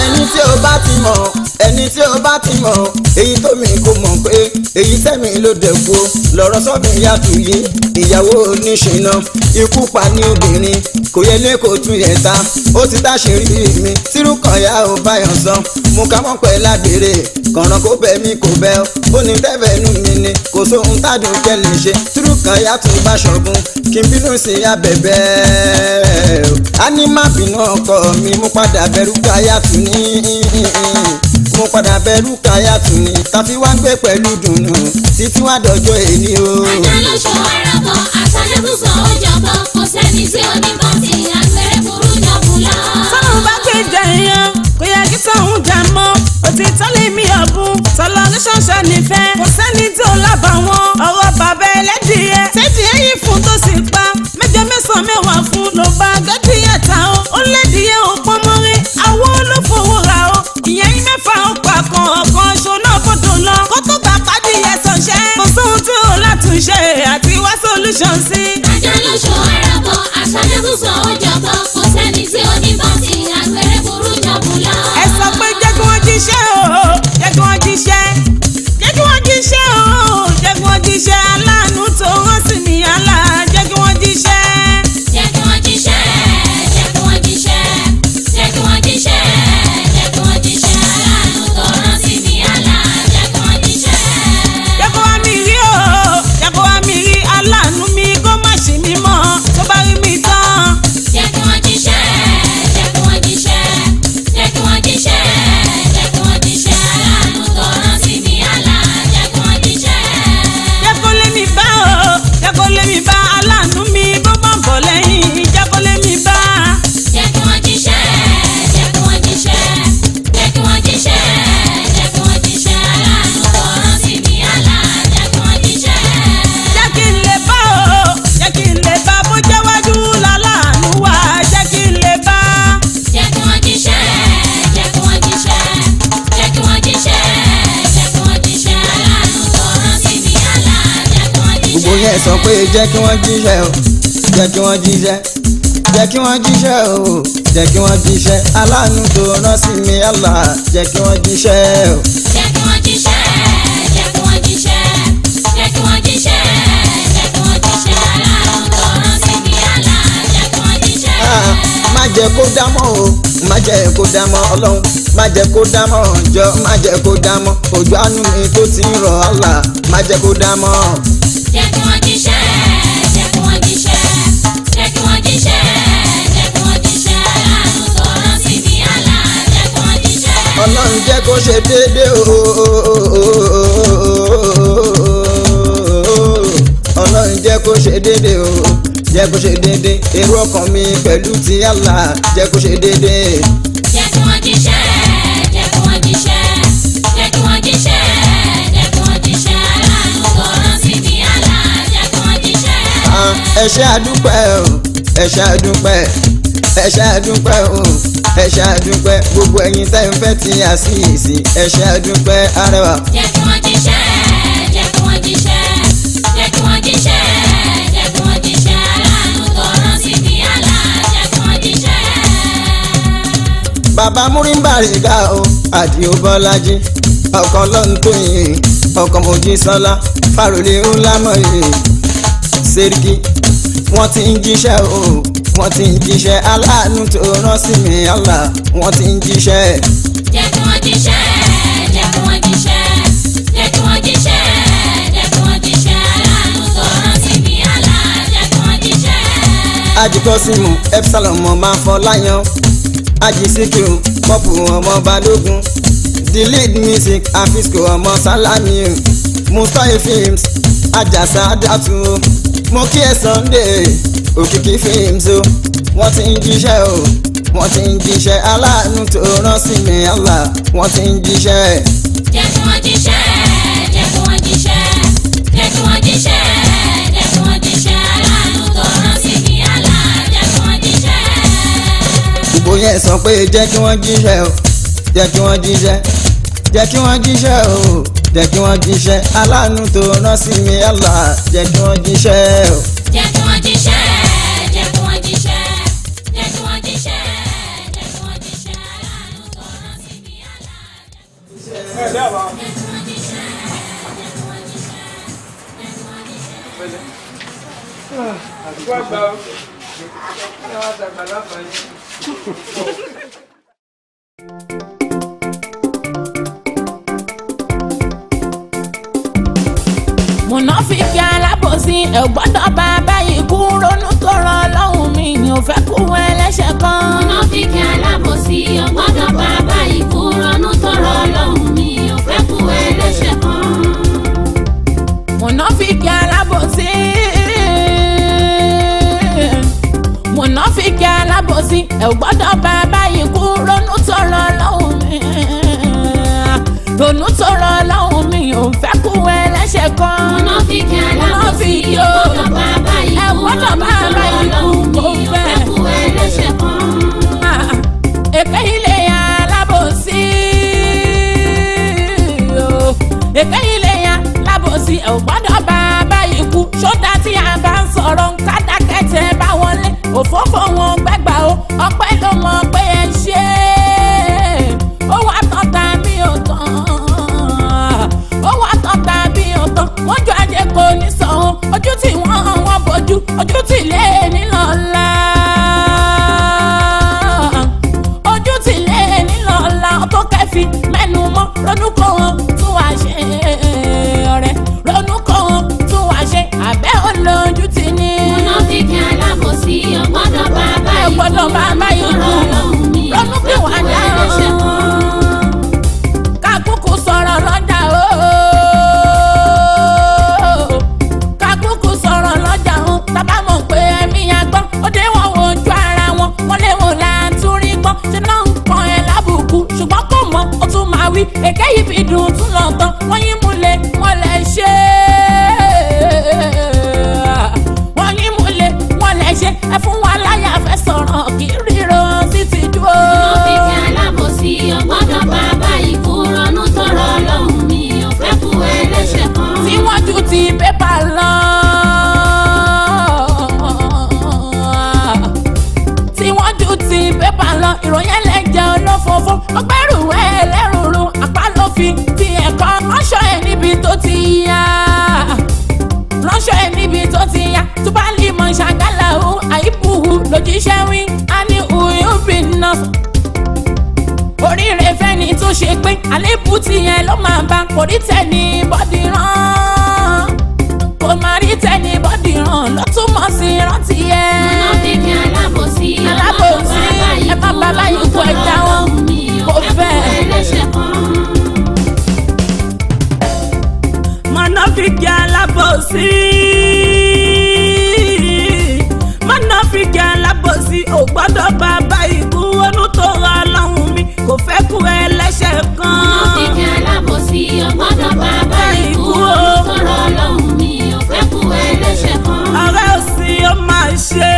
ẹni tí ó bá ti mọ̀ ẹni tí ó bá ti mọ̀ èyí tó mi kò mọ̀ pé èyí tẹ̀mí ló dẹ̀kú lọ́rọ̀ sọ́bìn yàtọ̀ yìí ìyàwó oníṣìnà ikú pa ní obìnrin kò yẹ lé kó tún yẹ ta ó ti táṣìírí mi tírú kan yá ò báyọ̀ sàn mo ká mọ́ pẹ́ lágbèrè kọ̀ràn kó bẹ̀ mí kò bẹ́ ó ní tẹ́fẹ̀ẹ́ nù mí ni kò sóhun tádùn kẹ́ lè ṣe tírú kan yá tún bá ṣọ̀gùn kí n bínú sí abẹ̀bẹ̀ a ní má bínú ọkọ mi mo padà bẹ̀rù káyà tún ní mo padà bẹ̀rù káyà tún ní tàfi wá gbé pẹ̀lú dùnú títí wá dọjọ́ èní o. ajá lóṣù àrọ̀bọ àṣàjà tó sàn ó jọ̀bọ kò sẹ́ni tí ò ní bọ̀ tí àgbèrè burú jọ̀bùn lọ. sọ́run bá gbé jẹ èèyàn kò yẹ kí sọ́hún jà mọ́. òtítọ́ lè mi ọ̀bùn tọ́lọ́ ní ṣọ̀ṣọ́ nífẹ̀ẹ́ kò sẹ́ni tí ò lábà wọn ọ̀rọ̀ bàbá ẹlẹ́dìyẹ tẹ́tì ẹ̀yìn fún tó sì pa mẹ́jọ mẹ́sàn-án mẹ́wàá fún ló bá gẹ́dìyẹ ta ó ó lẹ́dìyẹ ò pọ́n mọ́rí àwọ̀ ló fowó ra ó ìyẹn yín mẹ́fà ó pa kan ọ̀kan ṣo náà kó tó lọ kó tó gbà kádìyẹ sọ̀ṣẹ́ kò sóhun tí ò látúnṣe àti wá solution sí. ajá ló ṣọ ara bọ àṣàlẹ̀ tó sọ ó jọ̀bọ kò sẹ́ni tí ó ní bọ́ọ̀sì àgbèrè burú jọ̀bù lọ. ẹ sọ pé jẹ́ kí wọ́n jíṣẹ́ o jẹ́ kí wọ́n jíṣẹ́ jẹ́ kí wọ́n jíṣẹ́ o jẹ́ kí wọ́n jíṣẹ́ aláàánú tó rán sí mi àlá jẹ́ kí wọ́n jíṣẹ́. jẹ́ kí wọ́n jíṣẹ́ jẹ́ kí wọ́n jíṣẹ́ jẹ́ kí wọ́n jíṣẹ́ jẹ́ kí wọ́n jíṣẹ́ aláàánú tó rán sí mi àlá jẹ́ kí wọ́n jíṣẹ́. jẹ́ kó wá mi rí o jẹ́ kó wá mi rí aláàánú mi kó má ṣì mí mọ́ tó bá rí mi tán. jẹ́ kí wọ́n jíṣẹ́ jẹ́ kí wọ́n jíṣẹ́ jẹ́ kí wọ́n jíṣẹ́ jẹ́ kí wọ́n jíṣẹ́ aláàánú tó rán sí mi àlá jẹ́ kí wọ́n jíṣẹ́. jẹ́ kó lé mi bá o jẹ́ kó lé mi bá aláàánú mi bó bá bọ̀ lẹ́yìn jẹ́ kó lé mi bá. jẹ́ kí wọ́n jíṣẹ́ jẹ́ kí wọ́n jíṣẹ́ jẹ́ kí wọ́n jíṣẹ́ jẹ́ kí wọ́n jíṣẹ́ aláàánú tó rán sí mi àlá jẹ́ kí wọ́n jíṣẹ́. jẹ́ kí n lè bá o jẹ́ kí n lè bá bó jẹ́ wájú láláàánú wá jẹ́ kí n lè bá. jẹ́ kí wọ́n jíṣẹ́ jẹ́ kí wọ́n jíṣẹ́ jẹ́ kí wọ́n jíṣẹ́ jẹ́ kí wọ́n jíṣẹ́ aláàánú tó rán sí mi àlá jẹ́ kí wọ́n jíṣẹ́. gbogbo yẹn sọ pé jẹ́ kí wọ́n jíṣẹ́ o jẹ́ kí wọ́n jíṣẹ́ jẹ́ kí wọ́n jíṣẹ́ o jẹ́ kí wọ́n jíṣẹ́ aláàánú tó rán sí mi àlá jẹ́ kí wọ́n jíṣẹ́ o. jẹ́ kí wọ́n jíṣẹ́ jẹ́ kí wọ́n jíṣẹ́ jẹ́ kí wọ́n jíṣẹ́ jẹ́ kí wọ́n jíṣẹ́ aláàánú tó rán sí mi àlá jẹ́ kí wọ́n jíṣẹ́. má jẹ́ kó dámọ̀ o má jẹ́ kó dámọ̀ ọlọ́run má jẹ́ kó dámọ̀ jọ má jẹ́ kó dámọ̀ ojú àánú mi tó ti ń rọ̀ àlá má jẹ́ kó dámọ̀. jẹ́ kí wọ́n jíṣẹ́ jẹ́ kí wọ́n jíṣẹ́ jẹ́ kí wọ́n jíṣẹ́ jẹ́ kí wọ́n jíṣẹ́ aláàánú tó rán sí mi àlá jẹ́ kí wọ́n jíṣẹ́. ọlọ́run jẹ́ kó ṣe déédé o ọlọ́run jẹ́ kó ṣe déédé o jẹ́ kó ṣe déédé èrò ọkàn mi pẹ̀lú ti àlá jẹ́ kó ṣe déédé. jẹ́ kí wọ́n jíṣẹ́ jẹ́ kí wọ́n jíṣẹ́ jẹ́ kí wọ́n jíṣẹ́ jẹ́ kí wọ́n jíṣẹ́ aláàánú tó rán sí mi àlá jẹ́ kí wọ́n jíṣẹ́. ẹ ṣé àdúpẹ́ o ẹ ṣé àdúpẹ́ ẹ ṣé àdúpẹ́ o ẹ ṣé àdúpẹ́ gbogbo ẹ̀yin tẹ́ ń fẹ́ ti àṣìṣì ẹ ṣé àdúpẹ́ arẹwà. jẹ́ kí wọ́n jíṣẹ́ jẹ́ kí wọ́n jíṣẹ́ jẹ́ kí wọ́n jíṣẹ́ jẹ́ kí wọ́n jíṣẹ́ aláàánú tó rán sí mi àlá jẹ́ kí wọ́n jíṣẹ́. bàbá múrínbàrígà o àdìo bọ́lájí ọkàn lọ́n tó yìn ọkàn mojísọ́lá fàròlé ńlámọ̀ yìí sẹ́ríkì wọ́n ti ń jíṣẹ́ o wọ́n ti ń jíṣẹ́ aláàánú tó rán sí mi àlá wọ́n ti ń jíṣẹ́. jẹ́ kí wọ́n jíṣẹ́ jẹ́ kí wọ́n jíṣẹ́ jẹ́ kí wọ́n jíṣẹ́ jẹ́ kí wọ́n jíṣẹ́ aláàánú tó rán sí mi àlá jẹ́ kí wọ́n jíṣẹ́. ajikọ́símù epsilon mọ̀ máa fọ́ láyàn ajisikiru pọ́pù ọmọ balógun the lead music afisco ọmọ salami mustafa films ajasa adatu mo kí ẹ Sunday òkìkí films o wọ́n ti ń jíṣẹ́ o wọ́n ti ń jíṣẹ́ aláàánú tó rán sí mi àlá wọ́n ti ń jíṣẹ́. jẹ́ kí wọ́n jíṣẹ́ jẹ́ kí wọ́n jíṣẹ́ jẹ́ kí wọ́n jíṣẹ́ jẹ́ kí wọ́n jíṣẹ́ aláàánú tó rán sí mi àlá jẹ́ kí wọ́n jíṣẹ́. gbogbo yẹn sọ pé jẹ́ kí wọ́n jíṣẹ́ o jẹ́ kí wọ́n jíṣẹ́ jẹ́ kí wọ́n jíṣẹ́ o jẹ́ kí wọ́n jíṣẹ́ aláàánú tó rán sí mi àlá jẹ́ kí wọ́n jíṣẹ́ o. jẹ́ kí wọ́n jíṣẹ́ jẹ́ kí wọ́n jíṣẹ́ jẹ́ kí wọ́n jíṣẹ́ jẹ́ kí wọ́n jíṣẹ́ aláàánú tó rán sí mi àlá jẹ́ kí wọ́n jíṣẹ́ jẹ́ kí wọ́n jíṣẹ́ jẹ́ kí wọ́n jíṣẹ́ jẹ́ kí wọ́n jíṣẹ́. àdúgbò àgbà ó ní wọ́n dàgbà láǹfààní. Mùnáfíkì alábòsí ẹ gbọ́dọ̀ bá báyìí kú ronú tó ràn lọ́hùn mi ò fẹ́ kú ẹlẹ́ṣẹ̀ kan. Mùnáfíkì alábòsí ẹ gbọ́dọ̀ bá báyìí kú ronú tó ràn lọ́hùn mi ò fẹ́ kú ẹlẹ́ṣẹ̀ kan. Mùnáfíkì alábòsí Mùnáfíkì alábòsí ẹ gbọ́dọ̀ bá báyìí kú ronú tó ràn lọ́hùn mi ronú tó rọ lọ́hùn mi ò fẹ́ kú ẹlẹ́ṣẹ̀ kan. Mùnáfíkì alábòsí ò gbọ́dọ̀ bàbá ikú. Ọlọ́run mi ò fẹ́ kú ẹlẹ́ṣẹ̀ kan. Èké ilé ya alábòsí èké ilé ya alábòsí ò gbọ́dọ̀ bàbá ikú. Ṣódà tí a bá ń sọ̀rọ̀ kádàkẹ́tẹ̀ bá wọlé òfófó wọn gbẹ́gbà o ọpẹ́ ló mọ̀ pé ẹ ṣe ó wá tán tàbí ò tán ó wá tán tàbí ò tán wọ́n jọ ajé kò ní sàn ojú tí wọ́n bójú ojú tí lè nílọ́lá ojú tí lè nílọ́lá tó kẹ́fì mẹ́nu mọ́ ronú kó wọn tún wá ṣe ọ̀rẹ́ ronú kó wọn tún wá ṣe àbẹ́ olójú ti ní. Mùnáfíkì alábòsí ò gbọ́dọ̀ bàbá ikú. Ọlọ́run mi ò fẹ́ kú ẹlẹ́ṣẹ̀ kan. Kakuku sọ̀rọ̀ lọ́jà o kakuku sọ̀rọ̀ lọ́jà o tábà mọ̀ pé ẹ̀mí agbọ́n ó dé wọn wo ojú ara wọn wọ́n lé wọn látúrí gbọ́n ṣe náà ń pọn ẹ̀ lábùkù ṣùgbọ́n kò mọ̀ ó tún máa wí èké yìí fi dùn tún lọ tán wọ́n yín múlẹ̀ wọ́n lè ṣe wọ́n yín múlẹ̀ wọ́n lè ṣe ẹ fún wa láyà fẹ́ sọ̀rọ̀ kí ríro sí ti dúró. Mùnáfíkì alábòsí ò gbọ́dọ̀ bàbá ikú. Ronú tó rọ Ọlọ́run mi ò fẹ́ kú ẹlẹ́ṣẹ̀ kan. Tí wọ́n ju ti pépà lọ. Tí wọ́n ju ti pépà lọ. Ìròyìn ẹlẹ́jẹ̀ olófòfó. Ọgbẹ́rù ẹlẹ́rùrù. Àpá ló fi ti ẹ̀kọ́. Ránṣọ́ ẹ̀ níbi tó ti yá. Ránṣọ́ ẹ̀ níbi tó ti yá. Túbálì mọ̀ ṣàgálà o. Àìbùhù lójíṣẹ́ wí. A ní òyìn bí náà. Oríire fẹ́ni tó ṣe pé àlébù tiyẹn ló máa bá kò rí tẹ́ni bọ́dì rán kò má rí tẹ́ni bọ́dì rán ló túmọ̀ sí rántí ẹ. Mùnáfíkì alábòsí ò gbọ́dọ̀ ẹ má bàbá yìí kú ẹja wọn kò fẹ́. Mùnáfíkì alábòsí Mùnáfíkì alábòsí ò gbọ́dọ̀ bàbá ikú wọnú tó rọ Ọlọ́run mi kò fẹ́ kú ẹlẹ́ṣẹ̀ kan. Mùnáfíkì alábòsí ò gbọ́dọ̀ bàbá ikú. Wọnú tó rọ Ọlọ́run mi ò fẹ́ kú ẹlẹ́ṣẹ̀ kan. Ọ̀rẹ́ òsì ó máa ṣe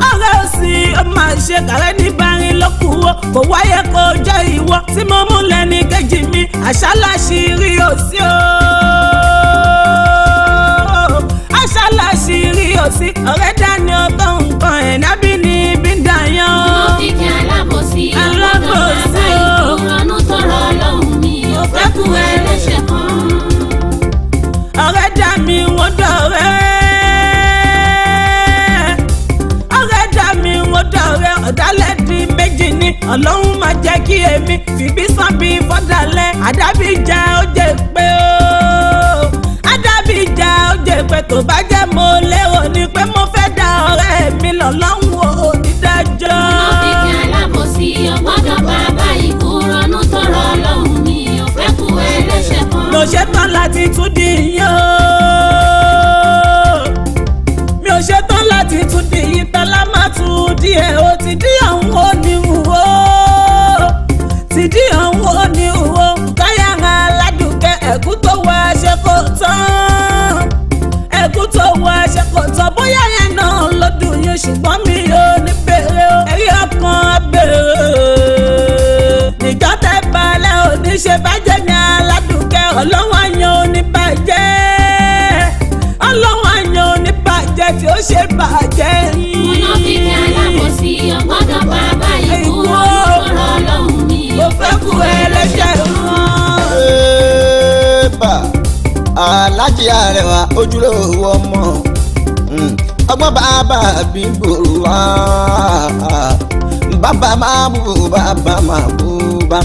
ọ̀rẹ́ òsì ó máa ṣe kàrẹ́ ní bárin lọ́kùnrin kò wáyé kó jẹ́ ìwọ tí mo mú lẹ́ni kejì mi àṣàláṣìírí òsì o àṣàláṣìírí òsì ọ̀rẹ́ dání ọgbọ́n nǹkan ẹ̀ nábì ní ibi ń dàyàn. Mùnáfíkì alábòsí ò gbọ́dọ̀ bàbá ikú. Ronú tó rọ Ọlọ́run mi ò fẹ́ kú ẹlẹ́ṣẹ̀ kan. Ọ̀rẹ́ dá mi wọ́n dọ̀rẹ́ ọ̀rẹ́ dá mi wọ́n dọ̀rẹ́ ọ̀dàlẹ̀ di méjì ni Ọlọ́run máa jẹ́ kí èmi fìbí sàn bí fọ́dàlẹ̀ àdábìjà ó jẹ́ pé ó àdábìjà ó jẹ́ pé tó bá jẹ́ mo lérò ni pé mo fẹ́ dá ọ̀rẹ́ mi lọ́lọ́run ò ní dájọ́. Mùnáfíkì alábòsí ò gbọ́dọ̀ bàbá ikú. Ronú tó rọ Ọlọ́run mi ò fẹ́ kú ẹlẹ́ṣẹ̀ kan. Mo ṣetán láti tún di yín o mi ò ṣetán láti tún di yín tọ́lá má tún di ẹ̀ o ti di àwọn oníwò ti di àwọn oníwò káyà aládùúkẹ́ ẹ̀kú tó wọ aṣẹ kò tán ẹ̀kú tó wọ aṣẹ kò tán bóyá yẹn náà lọ́dún yín ṣùgbọ́n mi ò ní bèrè o ẹ̀rí ọkàn abèrè níjọ́ tẹ́ balẹ̀ oníṣẹ́ bàjẹ́ ní aládùúkẹ́ ọlọ́wọ́ àyàn oníbàjẹ́ ọlọ́wọ́ àyàn oníbàjẹ́ tí ó ṣe bàjẹ́ yín. Mùnáfíkì alábòsí ò gbọ́dọ̀ bàbá ikú. Ronú tó rọ Ọlọ́run mi ò fẹ́ kú ẹlẹ́ṣẹ̀ kan. Aláàjì Arẹwà ojúlówó ọmọ ọgbọ́n bàbá bí gbòòrò wá bàbá máa bú bàbá máa bú bá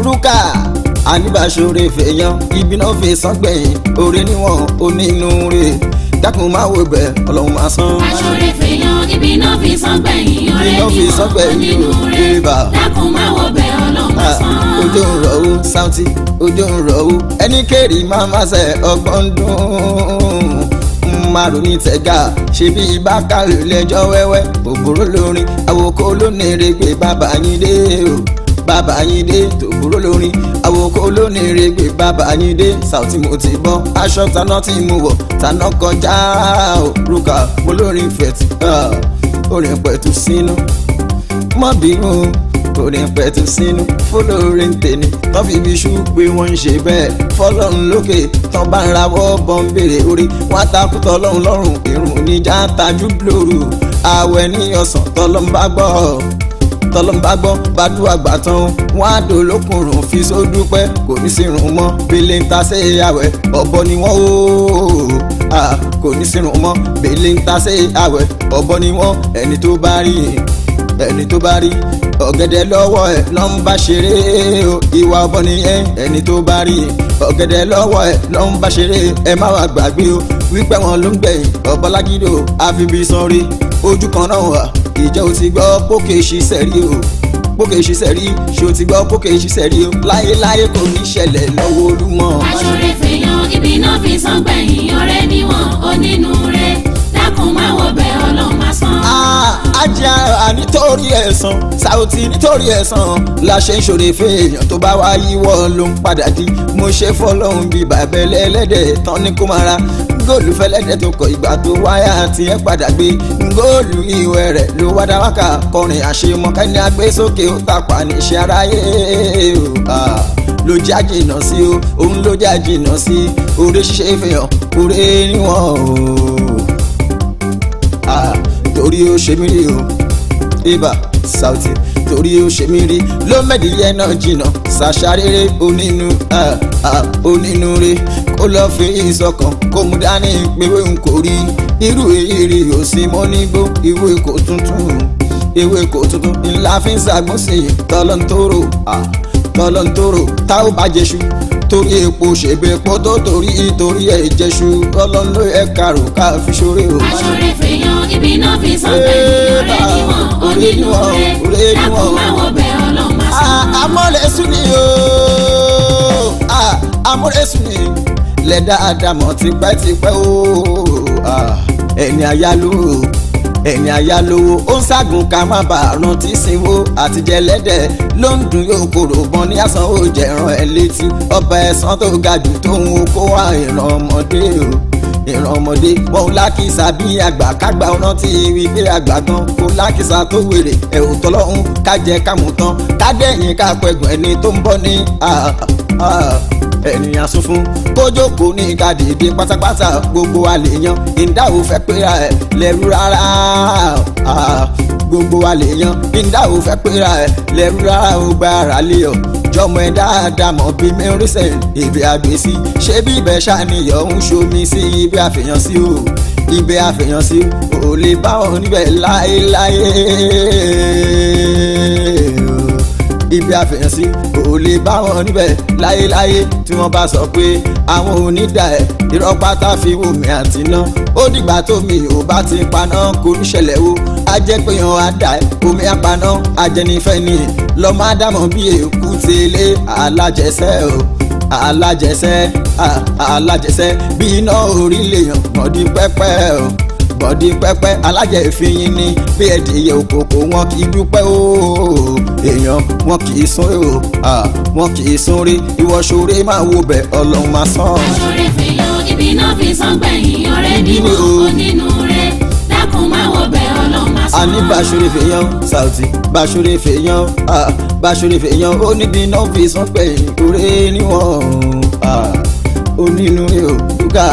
rúkà àníbàṣọrẹ fèèyàn ibi náà fi sàn gbẹ̀yìn orí níwọ̀n onínúure dákun máa wò bẹ́ẹ̀ Ọlọ́run máa san. Aṣọrẹ fèèyàn ibi náà fi sàn gbẹ̀yìn orí níwọ̀n onínúure dákun máa wò bẹ́ẹ̀ Ọlọ́run máa san. Ojú ń rọ̀ ó Sáútì ojú ń rọ̀ ó ẹni kéré máa má ṣe ọgbọ́n dùn máa rò ní tẹ̀gà ṣe bí ibà kárò lẹ́jọ́ wẹ́wẹ́ òbúrò lórin àwòkọ́ lónìí gbé bàbá yín dé o bàbá yín dé tòbúrò lórin àwòkọ́ lónìí gbé bàbá yín dé Saoty mo ti bọ́ aṣọ taná tí mo wọ̀ taná kọjá òrùka mo lórin fẹ̀tì orin pẹ̀tù sínú mọ́bìnú orin pẹ̀tù sínú fọlọ́rin tèmi tán fi ibi ṣú pé wọ́n ń ṣe bẹ́ẹ̀ fọlọ́run lókè tán bá ń rawọ́ bọ́ ń béèrè orí wọn àtàkùtọ̀ ọlọ́run lọ́rùn irun níjà tajú lóru àwẹ̀ ní ọ̀sán tọ́lọ́mbà gbọ́ bàdúrà gbà tán wọn á dò lókùnrùn fi sódúpẹ́ kò ní sí irun mọ́ bẹ́lẹ̀ ń ta sí àwẹ̀ ọ̀bọ ni wọ́n ó kò ní sí irun mọ́ bẹ́lẹ̀ ń ta sí àwẹ̀ ọ̀bọ ni wọ́n ẹni tó bá rí ọ̀gẹ̀dẹ̀ lọ́wọ́ ẹ̀ ló ń bá ṣeré o ìwà ọ̀bọ nìyẹn ẹni tó bá rí ọ̀gẹ̀dẹ̀ lọ́wọ́ ẹ̀ ló ń bá ṣeré ẹ má wá gbàgbé o wípé wọn ló ń gbẹ̀yìn ọ̀bọ̀lágídò àfibí sanre ojú kan náà wà ìjẹ́ o ti gbọ́ pókè ṣiṣẹ́ rí o pókè ṣiṣẹ́ rí ṣé o ti gbọ́ pókè ṣiṣẹ́ rí o láyéláyé kò ní ṣẹlẹ̀ lọ́wọ́ Olúmọ. aṣọ́re fèèyàn ibi náà fi san gbẹ̀yìn ọ̀rẹ́ níwọ̀n onínúure dákun má wọ bẹ́ẹ̀ Ọlọ́run má san. ajá nítorí ẹ̀san Saoty nítorí ẹ̀san la ṣe ń ṣòre fèèyàn tó bá wá yíwọ́ ló ń padà di mo ṣe fọlọ́run bíi bàbẹ́lẹ́ ẹlẹ́dẹ̀ tán ní kó máa ra góòlù fẹlẹ́dẹ̀ tó kọ ìgbà tó wáyà tí ẹ padà gbé góòlù ìwẹ̀ rẹ̀ ló wá dá wákà kọrin àṣemọ kẹ́ni agbé sókè ó tàpá níṣẹ́ aráyé ló já jìnnà sí o òun ló já jìnnà sí oore ṣíṣe fihàn oore níwọ̀n o torí ó ṣe mí rí o ibà Saoty torí ó ṣe mí rí ló mẹ́dìyẹ náà jìnnà ṣàṣàrere onínúure kó lọ́ọ́ fi ìṣọ̀kan kó mú dání pé n kò rí irú èyí rí o sí mọ́ nígbó ìwé kò tuntun ńlá fi ń ṣàgbọ́nsì tọ́lọ́ntòrò tá ò bá jẹ́ṣu torí epo ṣèbè pọ́ tó torí ẹ̀ jẹ́ṣu Ọlọ́run ló yẹ kárò ká fi ṣoore o. aṣọ́re fèèyàn ibi náà fi san gbẹ̀yìn ọ̀rẹ́ níwọ̀n onínúure dákun má wọ bẹ́ẹ̀ Ọlọ́run má san. amọ̀lẹ́sùn ni o amọ̀lẹ́sùn ni lẹ́dá àdàmọ̀ tipẹ́tipẹ́ o ẹni àyálówó ó ń ságùn ká má bàa rántí sinwó àtijẹ́ lẹ́dẹ̀ ló ń dùn yóò kóró bọ́n ní àsán ó jẹ̀ràn ẹ̀ létí ọba ẹ̀sán tó ga jù tó ń kó wá ìran ọmọdé wọn ò lákìsà bí àgbà kágbà rántí wípé àgbà gan kò lákìsà tó wèrè ẹ̀ ò tọ́lọ́hún kájẹ kámú tán kádẹ́yìn kápẹ́gùn ẹni tó ń bọ́ ní ènìyàn sún fún kójókòó ní kàdédé pátápátá gbogbo àlèyàn ìdáwó fẹ́ pera ẹ̀ lẹ́rú rárá gbogbo àlèyàn ìdáwó fẹ́ pera ẹ̀ lẹ́rú rárá ó gba ara lé ọ jọmọ ẹ dáadáa mọ̀ bí mẹ́rìnsẹ̀ ibi àgbèsí ṣé bí ibẹ̀ ṣàníyàn ń ṣomi sí ibi àfihàn sí o ibi àfihàn sí ò lè bá wọn níbẹ̀ láéláé ibi àfihàn sí ò lè bá wọn níbẹ̀ láyéláyé tí wọ́n bá sọ pé àwọn onídà ẹ̀ irọ́ pátá fi wò mí àti ná ó dìgbà tó mi ò bá ti paná kò ní ṣẹlẹ̀ o á jẹ́ pé yan àdá ẹ̀ omi àpaná ajẹnifẹ́ ni lọ́mọ ádámọ̀ bí èkú tẹ́lẹ̀ alájẹsẹ́ bí iná orí lè yàn mọ̀dí pẹ́pẹ́ o bọ̀dí pẹ́pẹ́ alájẹ ìfihìn ni bí ẹ̀dìyẹ òkòkò wọn kì í dúpẹ́ o èèyàn wọn kì í sún o wọn kì í sún rí ìwọ ṣoore máa wo bẹ̀ Ọlọ́run máa sàn. aṣọ́re fèèyàn ibi náà fi san gbẹ̀yìn ọ̀rẹ́ níwọ̀n onínúure dákun má wọ bẹ̀ Ọlọ́run máa sàn. àní báṣọre fèèyàn Saoty báṣọre fèèyàn ó níbi náà fi san gbẹ̀yìn ọ̀rẹ́ níwọ̀n onínúure o dúkà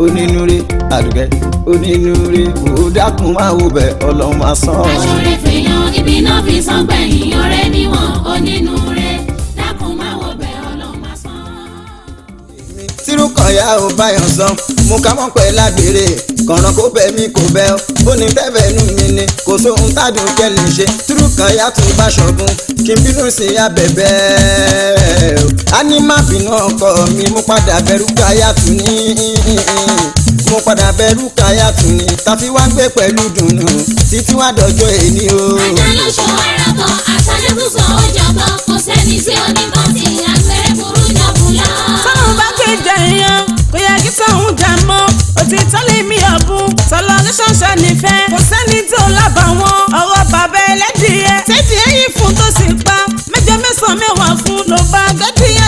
onínúure àdùkẹ́ onínúure ò dákun máa wo bẹ̀ Ọlọ́run máa sàn. aṣọ́re fèèyàn ibi náà fi san gbẹ̀yìn ọ̀rẹ́ níwọ̀n onínúure dákun máa wo bẹ̀ Ọlọ́run máa sàn. tírú kan yá ò báyọ̀ sàn mú ká mọ̀ pẹ́ lágbèrè kọ̀ràn kó bẹ̀ mí kò bẹ́ ó ní bẹ́ẹ̀ nù mí ni kò sóhun tádùn kẹ́lẹ̀ ṣe tírú kan yá tún bá ṣọ̀gùn kí n bínú sí abẹ̀bẹ̀ a ní má bínú ọkọ mi mú padà bẹ̀rù káyà tún ní mo padà bẹ̀rù káyà tún ní tàfi wá gbé pẹ̀lú dùnú títí wá dọjọ́ èní o. ajá ló ṣọ ara kan àṣàlẹ̀ tó sọ ó jọba kò sẹ́ni tí ó ní bọ́tì àgbẹ̀rẹ̀ burú jọ̀bù lọ. sọ́run bá kéde èèyàn kò yẹ kí sọ́hún jà mọ́ òtítọ́ lè mi ọ̀bùn tọ́lọ́ ní ṣọ́ṣọ́ nífẹ̀ẹ́ kò sẹ́ni tó lábà wọn ọwọ́ bàbá ẹlẹ́dìyẹ tẹ́tí ẹ̀yìn fún tó sì pa mẹ́jọ mẹ́sàn-án mẹ́wàá fún ló bá gẹ́dìyẹ